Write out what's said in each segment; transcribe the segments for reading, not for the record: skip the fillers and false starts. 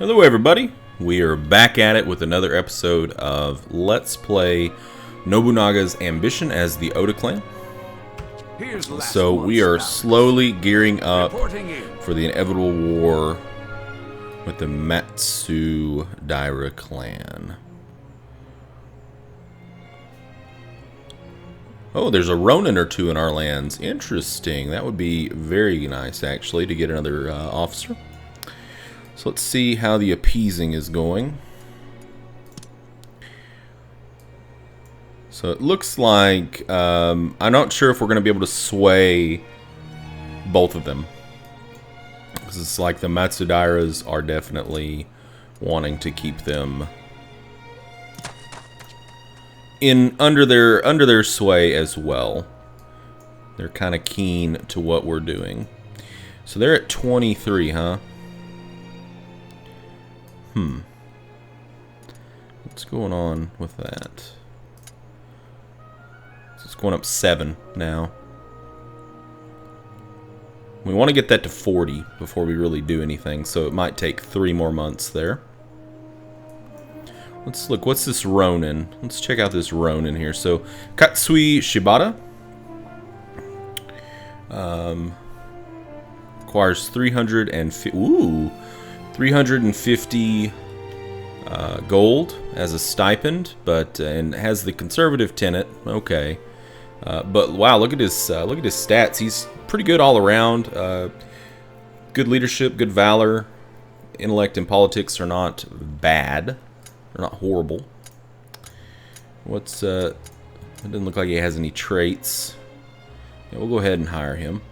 Hello everybody, we are back at it with another episode of Let's Play Nobunaga's Ambition as the Oda clan. So we are slowly gearing up for the inevitable war with the Matsudaira clan. Oh, there's a Ronin or two in our lands. Interesting. That would be very nice actually to get another officer. So let's see how the appeasing is going. So it looks like, I'm not sure if we're going to be able to sway both of them. Because it's like the Matsudairas are definitely wanting to keep them under their sway as well. They're kind of keen to what we're doing. So they're at 23, huh? What's going on with that? So it's going up 7 now. We want to get that to 40 before we really do anything, so it might take 3 more months there. Let's look. What's this Ronin? Let's check out this Ronin here. So Katsui Shibata requires 350 gold as a stipend, but and has the conservative tenet. Okay, but wow, look at his stats. He's pretty good all around. Good leadership, good valor, intellect, and politics are not bad. They're not horrible. What's it doesn't look like he has any traits. Yeah, we'll go ahead and hire him.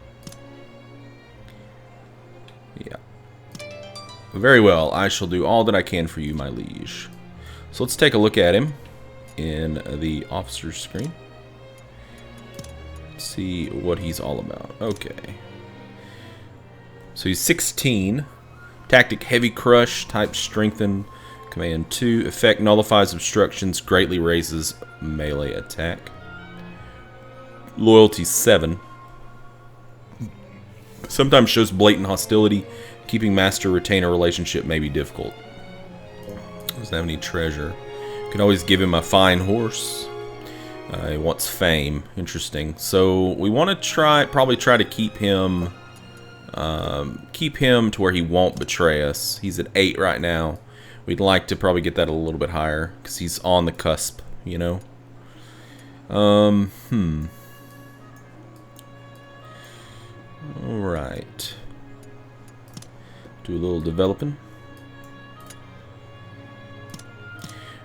Yeah. Very well. I shall do all that I can for you, my liege. So let's take a look at him in the officer's screen. Let's see what he's all about. Okay. So he's 16. Tactic Heavy Crush. Type Strengthen. Command 2. Effect nullifies obstructions. Greatly raises melee attack. Loyalty 7. Sometimes shows blatant hostility. Keeping master-retainer relationship may be difficult. Doesn't have any treasure. Can always give him a fine horse. He wants fame. Interesting. So we want to probably try to keep him to where he won't betray us. He's at 8 right now. We'd like to probably get that a little bit higher because he's on the cusp, you know. All right. Do a little developing.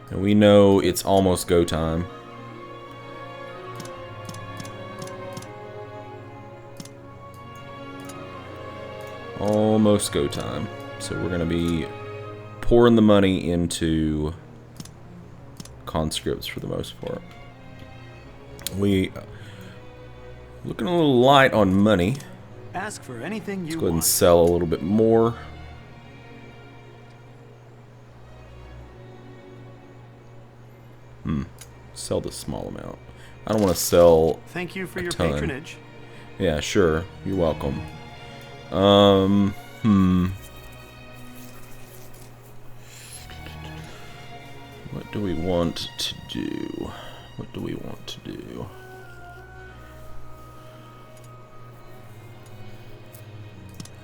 And we know it's almost go time. Almost go time. So we're going to be pouring the money into conscripts for the most part. We looking a little light on money. Ask for anything you Let's go ahead and want. sell a little bit more. Sell the small amount. I don't want to sell Thank you for your ton. patronage. Yeah, sure. You're welcome. What do we want to do? What do we want to do?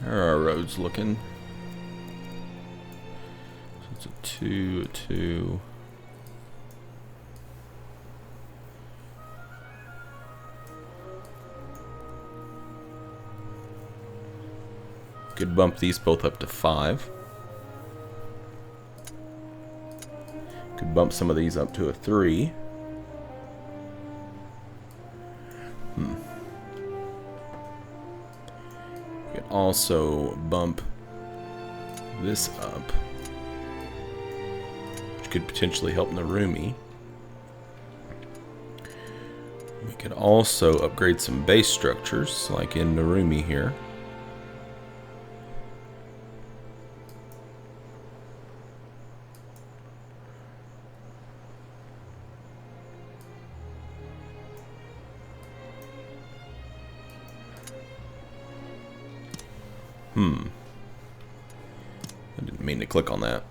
How are our roads looking? So it's a 2, a 2. Could bump these both up to 5. Could bump some of these up to a 3. Could also bump this up, which could potentially help Narumi. We could also upgrade some base structures, like in Narumi here. mean to click on that.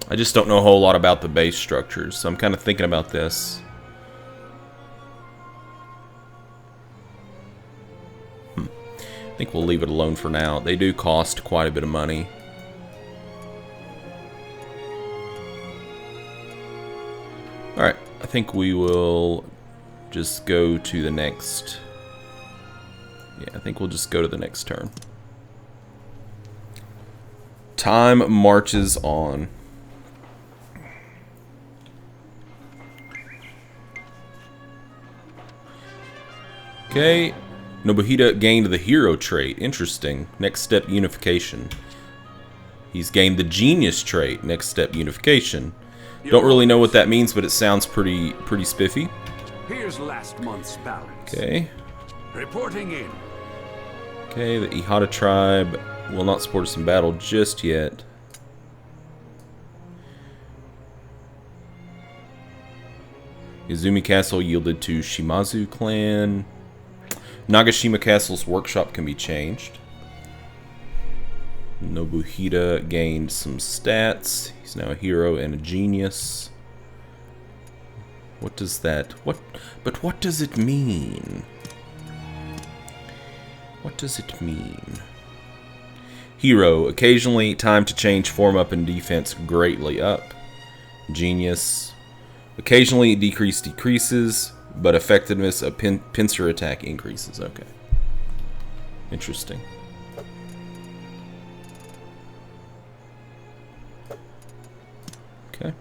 I just don't know a whole lot about the base structures, so I'm kind of thinking about this. I think we'll leave it alone for now. They do cost quite a bit of money. Alright, I think we will just go to the next... Yeah, I think we'll just go to the next turn. Time marches on. Okay, Nobunaga gained the hero trait. Interesting. Next step, unification. He's gained the genius trait. Next step, unification. Don't really know what that means, but it sounds pretty spiffy. Here's last month's balance. Okay. Reporting in. Okay, the Ihata tribe will not support us in battle just yet. Izumi Castle yielded to Shimazu clan. Nagashima Castle's workshop can be changed. Nobunaga gained some stats. He's now a hero and a genius. What does that... But what does it mean? What does it mean? Hero. Occasionally, time to change form up and defense greatly up. Genius. Occasionally, decreases, but effectiveness of pincer attack increases. Okay. Interesting. Okay.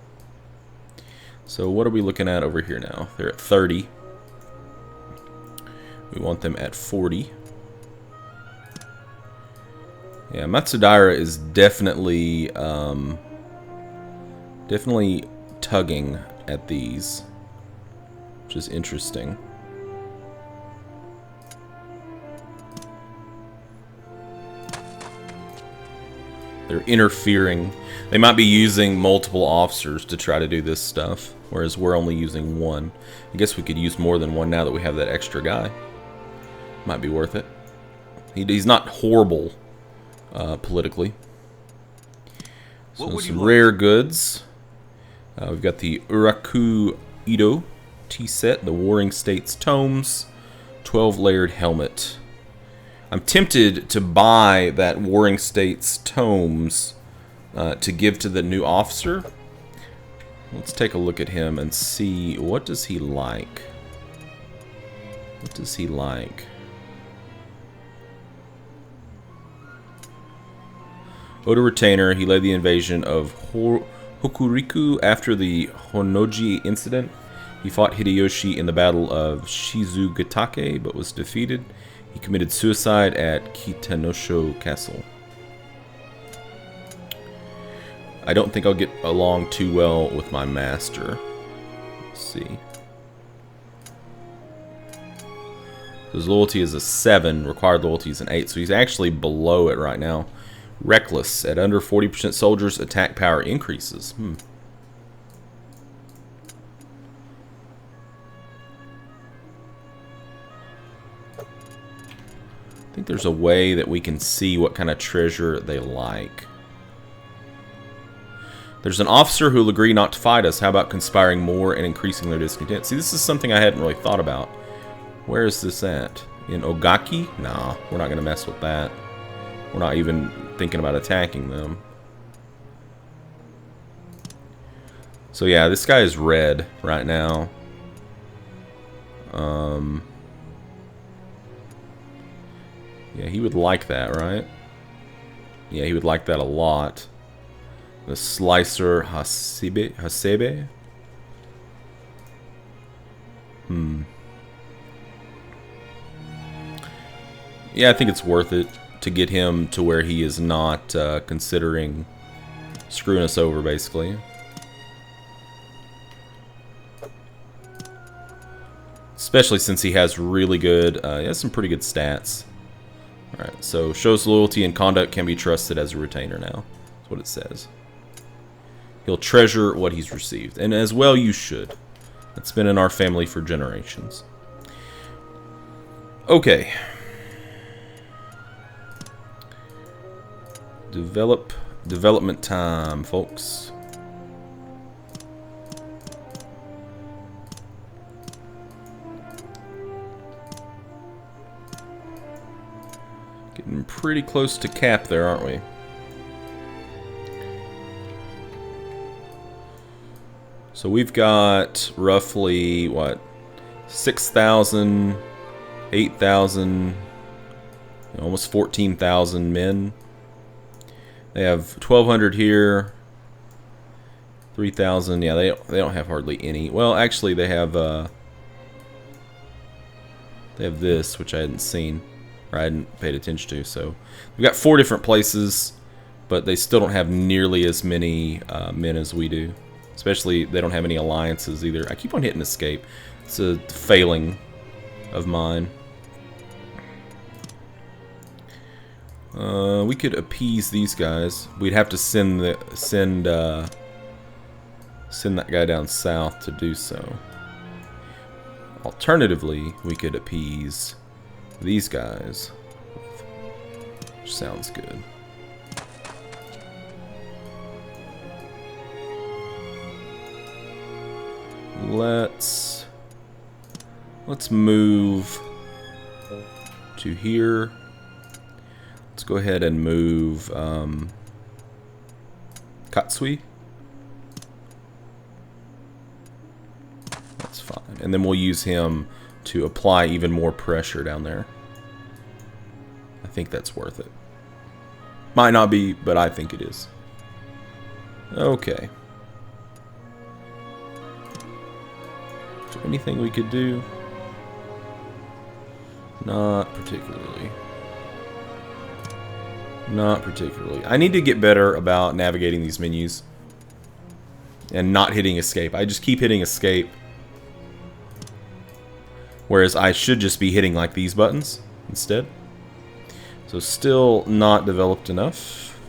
So what are we looking at over here now? They're at 30. We want them at 40. Yeah, Matsudaira is definitely tugging at these, which is interesting. They're interfering. They might be using multiple officers to try to do this stuff, whereas we're only using one. I guess we could use more than one now that we have that extra guy. Might be worth it. He's not horrible politically. So some rare goods. We've got the Uraku Ido tea set, the Warring States tomes, 12-layered helmet. I'm tempted to buy that Warring States tomes to give to the new officer. Let's take a look at him and see, what does he like? What does he like? Oda Retainer, he led the invasion of Hokuriku after the Honnoji incident. He fought Hideyoshi in the Battle of Shizugatake, but was defeated. He committed suicide at Kitanosho Castle. I don't think I'll get along too well with my master. Let's see. His loyalty is a 7, required loyalty is an 8, so he's actually below it right now. Reckless. At under 40% soldiers, attack power increases. I think there's a way that we can see what kind of treasure they like. There's an officer who will agree not to fight us. How about conspiring more and increasing their discontent? See, this is something I hadn't really thought about. Where is this at? In Ogaki? Nah, we're not going to mess with that. We're not even thinking about attacking them. So yeah, this guy is red right now. Yeah, he would like that, right? Yeah, he would like that a lot. The Slicer Hasebe? Yeah, I think it's worth it to get him to where he is not considering screwing us over, basically. Especially since he has really good, he has some pretty good stats. Alright, so shows loyalty and conduct, can be trusted as a retainer now. That's what it says. He'll treasure what he's received. And as well you should. It's been in our family for generations. Okay. Development time, folks. Getting pretty close to cap there, aren't we? So we've got roughly, what, 6,000, 8,000, almost 14,000 men. They have 1,200 here, 3,000. Yeah, they don't have hardly any. Well, actually, they have this, which I hadn't seen, or I hadn't paid attention to. So we've got 4 different places, but they still don't have nearly as many men as we do. Especially, they don't have any alliances either. I keep on hitting escape. It's a failing of mine. We could appease these guys. We'd have to send that guy down south to do so. Alternatively, we could appease these guys, which sounds good. Let's move to here. Let's go ahead and move Katsui. That's fine. And then we'll use him to apply even more pressure down there. I think that's worth it. Might not be, but I think it is. Okay. Anything we could do? Not particularly. Not particularly. I need to get better about navigating these menus and not hitting escape. I just keep hitting escape, whereas I should just be hitting like these buttons instead. So still not developed enough.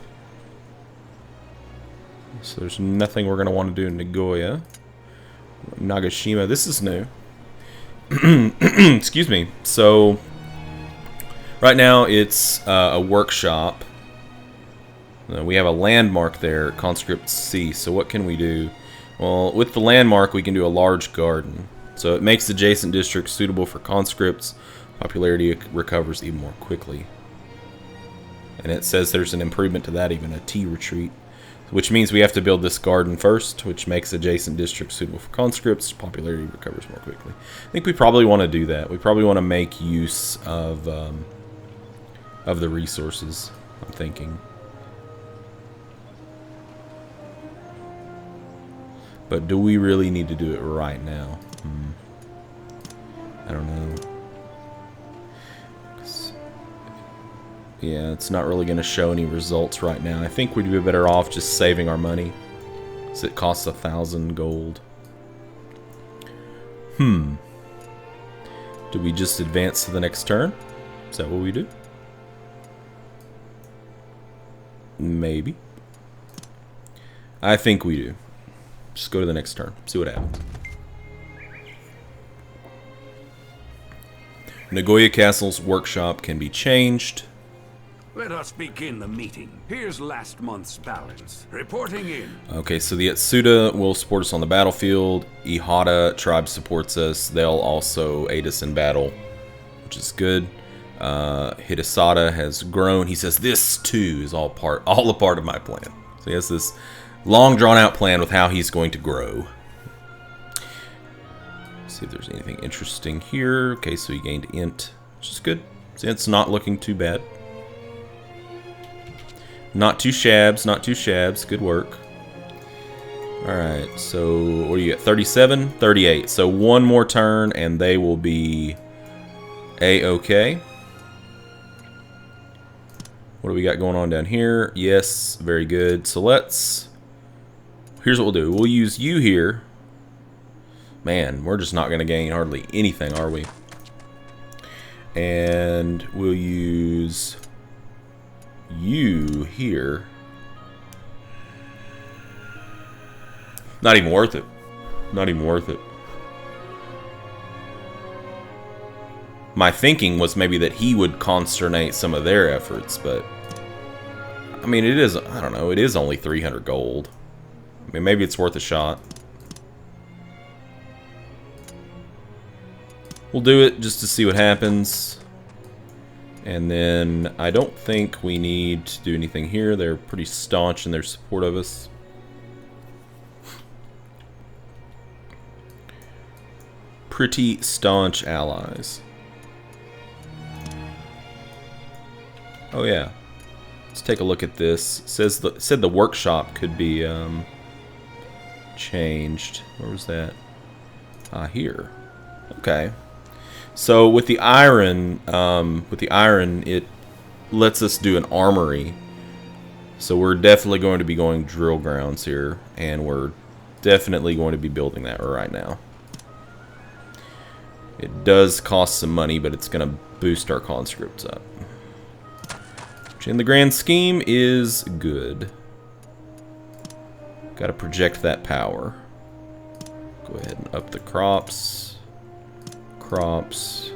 So there's nothing we're going to want to do in Nagoya. Nagashima, this is new. Excuse me. So right now it's a workshop. We have a landmark there, conscript C. So what can we do? Well, with the landmark we can do a large garden. So it makes adjacent districts suitable for conscripts. Popularity recovers even more quickly. And it says there's an improvement to that, even a tea retreat. Which means we have to build this garden first, which makes adjacent districts suitable for conscripts. Popularity recovers more quickly. I think we probably want to do that. We probably want to make use of the resources, I'm thinking. But do we really need to do it right now? I don't know. Yeah, it's not really going to show any results right now. I think we'd be better off just saving our money, because it costs 1,000 gold. Do we just advance to the next turn? Is that what we do? Maybe. I think we do. Just go to the next turn. See what happens. Nagoya Castle's workshop can be changed. Let us begin the meeting. Here's last month's balance. Reporting in. Okay, so the Atsuda will support us on the battlefield. Ihata tribe supports us. They'll also aid us in battle, which is good. Hidesada has grown. He says this too is all a part of my plan. So he has this long drawn out plan with how he's going to grow. See if there's anything interesting here. Okay, so he gained int, which is good. See, it's not looking too bad. Not too shabs, not too shabs. Good work. Alright, so what do you get? 37? 38. So one more turn and they will be A-okay. What do we got going on down here? Yes, very good. So here's what we'll do. We'll use you here. Man, we're just not going to gain hardly anything, are we? And we'll use you here. Not even worth it. Not even worth it. My thinking was maybe that he would consternate some of their efforts, but I mean, it is, I don't know, it is only 300 gold. I mean, maybe it's worth a shot. We'll do it just to see what happens. And then I don't think we need to do anything here. They're pretty staunch in their support of us. Pretty staunch allies. Oh yeah. Let's take a look at this. It said the workshop could be changed. Where was that? Here. Okay. So with the iron, it lets us do an armory. So we're definitely going to be going drill grounds here, and we're definitely going to be building that right now. It does cost some money, but it's going to boost our conscripts up, which in the grand scheme is good. Got to project that power. Go ahead and up the crops. Crops.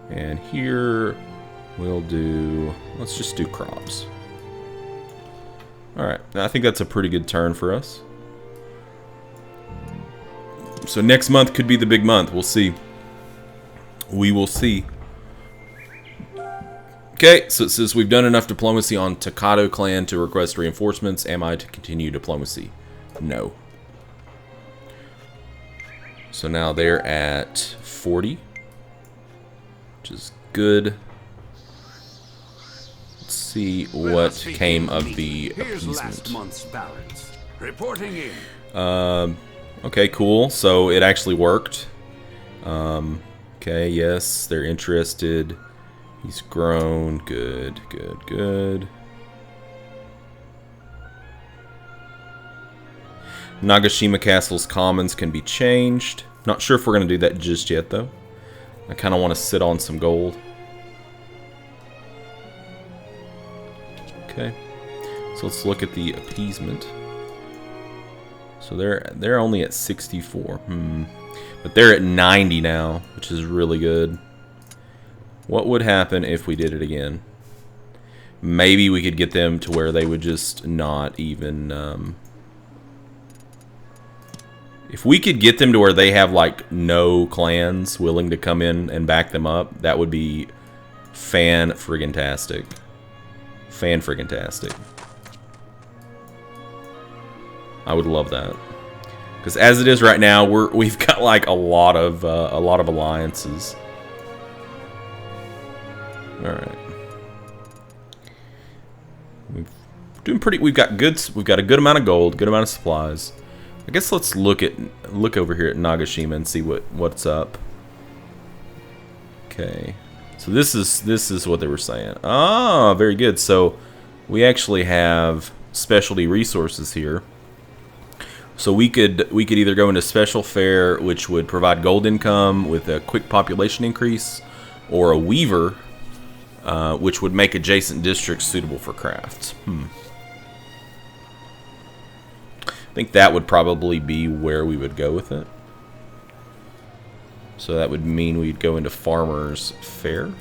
And here we'll do, let's just do crops. Alright, I think that's a pretty good turn for us. So next month could be the big month. We'll see. We will see. Okay, so it says we've done enough diplomacy on Takato clan to request reinforcements. Am I to continue diplomacy? No. So now they're at 40, which is good. Let's see what came of the appeasement. Last month's balance. Reporting in. Okay, cool. So it actually worked. Okay, yes, they're interested. He's grown. Good, good, good. Nagashima Castle's commons can be changed. Not sure if we're going to do that just yet, though. I kind of want to sit on some gold. Okay. So let's look at the appeasement. So they're only at 64. But they're at 90 now, which is really good. What would happen if we did it again? Maybe we could get them to where they would just not even... if we could get them to where they have, like, no clans willing to come in and back them up, that would be fan-friggin-tastic. Fan-friggin-tastic. I would love that. Because as it is right now, we've got, like, a lot of alliances. Alright. We've got a good amount of gold, good amount of supplies. I guess let's look over here at Nagashima and see what's up. Okay. So this is what they were saying. Ah, very good. So we actually have specialty resources here. So we could either go into special fare, which would provide gold income with a quick population increase, or a weaver, which would make adjacent districts suitable for crafts. I think that would probably be where we would go with it. So that would mean we'd go into farmers fare.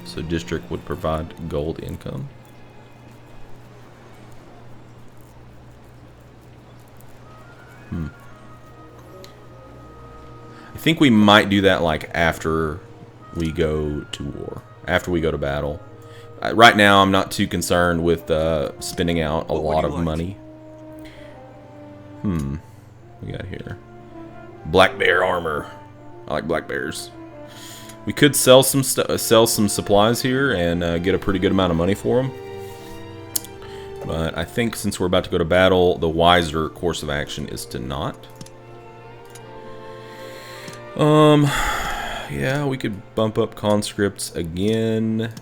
So district would provide gold income. I think we might do that like after we go to war, after we go to battle. Right now I'm not too concerned with spending out a lot of money. We got here black bear armor. I like black bears. We could sell some supplies here and get a pretty good amount of money for them. But I think since we're about to go to battle, the wiser course of action is to not. Yeah, we could bump up conscripts again.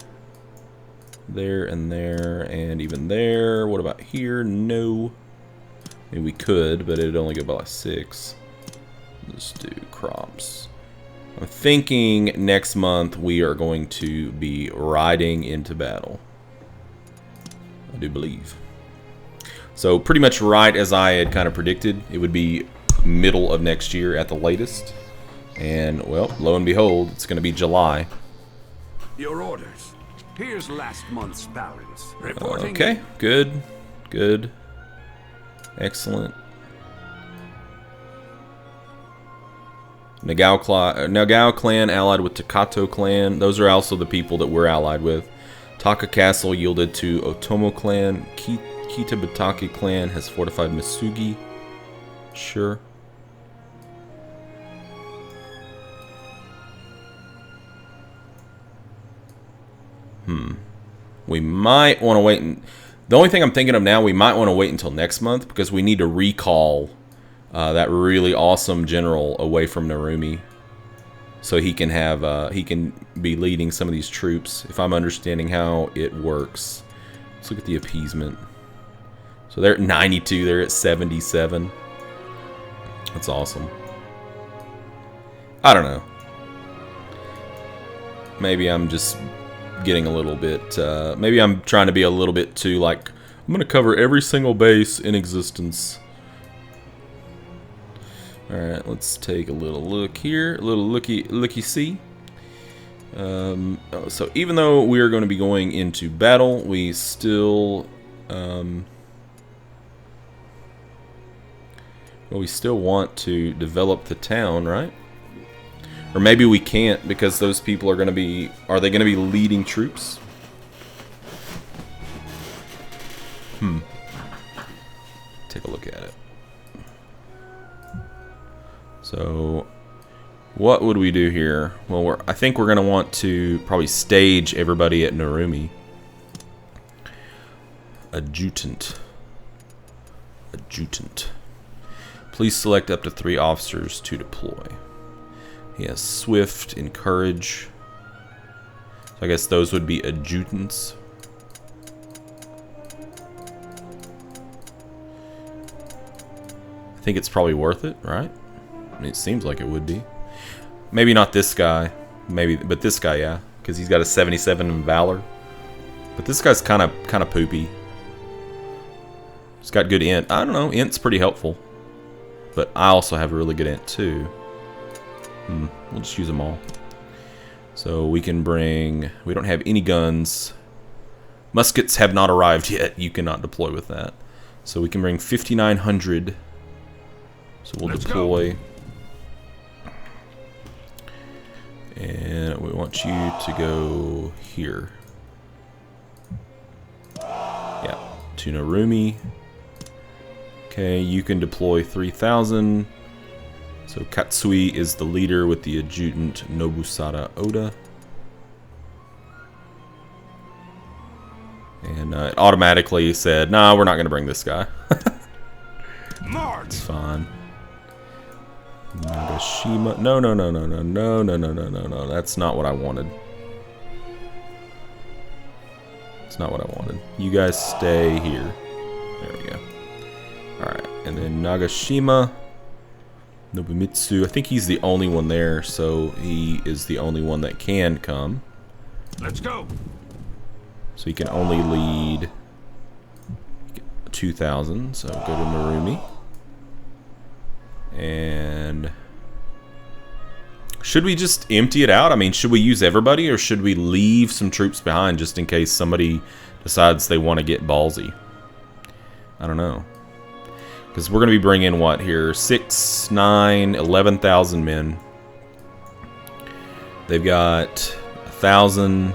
There and there and even there. What about here? No. I mean, we could, but it'd only go by like 6. Let's do crops. I'm thinking next month we are going to be riding into battle. I do believe. So pretty much right as I had kind of predicted, it would be middle of next year at the latest. And, well, lo and behold, it's going to be July. Your orders. Here's last month's balance. Reporting. Okay, good, good, excellent. Nagao clan allied with Takato clan. Those are also the people that we're allied with. Taka Castle yielded to Otomo clan. Kitabatake clan has fortified Misugi. Sure. We might want to wait. The only thing I'm thinking of now, we might want to wait until next month because we need to recall that really awesome general away from Narumi, so he can have he can be leading some of these troops. If I'm understanding how it works, let's look at the appeasement. So they're at 92. They're at 77. That's awesome. I don't know. Maybe I'm just getting a little bit, maybe I'm trying to be a little bit too, like, I'm going to cover every single base in existence. Alright, let's take a little look here, a little looky-see. So even though we are going to be going into battle, we still, well, we still want to develop the town, right? Or maybe we can't because those people are going to be... Are they going to be leading troops? Take a look at it. So, what would we do here? Well, I think we're going to want to probably stage everybody at Narumi. Adjutant. Adjutant. Please select up to 3 officers to deploy. He has Swift and Courage. So I guess those would be adjutants. I think it's probably worth it, right? I mean, it seems like it would be. Maybe not this guy. Maybe, but this guy, yeah. Because he's got a 77 in Valor. But this guy's kind of poopy. He's got good int. I don't know. Int's pretty helpful. But I also have a really good int, too. We'll just use them all. So we can bring... We don't have any guns. Muskets have not arrived yet. You cannot deploy with that. So we can bring 5,900. So we'll deploy. And we want you to go here. Yeah, to Narumi. Okay, you can deploy 3,000. So Katsui is the leader with the adjutant Nobusada Oda. And it automatically said, nah, we're not going to bring this guy. It's fine. Nagashima. No. That's not what I wanted. It's not what I wanted. You guys stay here. There we go. Alright, and then Nagashima. Nobumitsu, I think he's the only one there, so he is the only one that can come. Let's go. So he can only lead 2,000, so go to Narumi. And should we just empty it out? I mean, should we use everybody, or should we leave some troops behind just in case somebody decides they want to get ballsy? I don't know. Because we're going to be bringing, what, here? 6, 9, 11,000 men. They've got 1,000,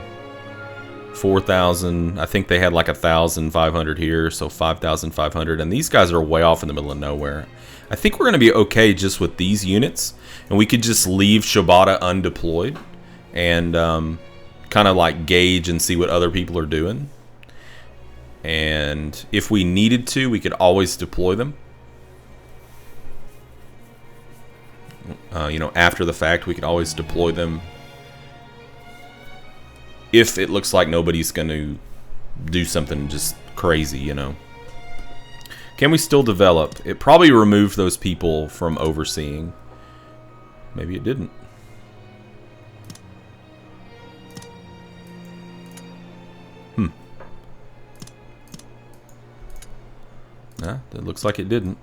4,000. I think they had like 1,500 here, so 5,500. And these guys are way off in the middle of nowhere. I think we're going to be okay just with these units. And we could just leave Shibata undeployed. And kind of like gauge and see what other people are doing. And if we needed to, we could always deploy them. You know, after the fact, we could always deploy them if it looks like nobody's going to do something just crazy, you know. Can we still develop? It probably removed those people from overseeing. Maybe it didn't. Nah, it looks like it didn't.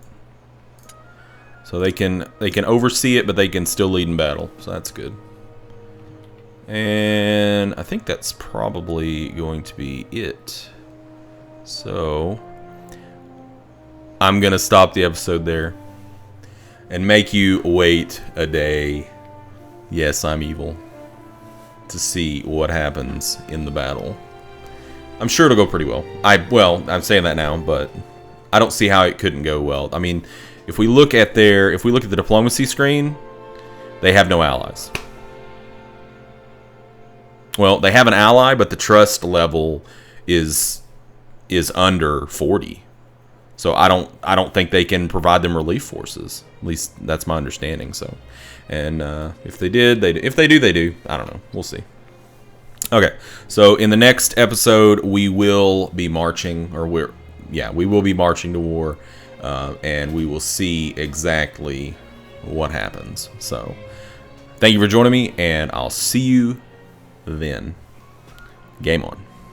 So they can oversee it, but they can still lead in battle. So that's good. And I think that's probably going to be it. So I'm gonna stop the episode there and make you wait a day. Yes, I'm evil. To see what happens in the battle. I'm sure it'll go pretty well. I'm saying that now, but I don't see how it couldn't go well. I mean, if we look at the diplomacy screen, they have no allies. Well, they have an ally, but the trust level is under 40. So I don't think they can provide them relief forces. At least that's my understanding. So, and if they did, they do. If they do, they do. I don't know. We'll see. Okay. So in the next episode, we will be marching, we will be marching to war, and we will see exactly what happens. So, thank you for joining me, and I'll see you then. Game on.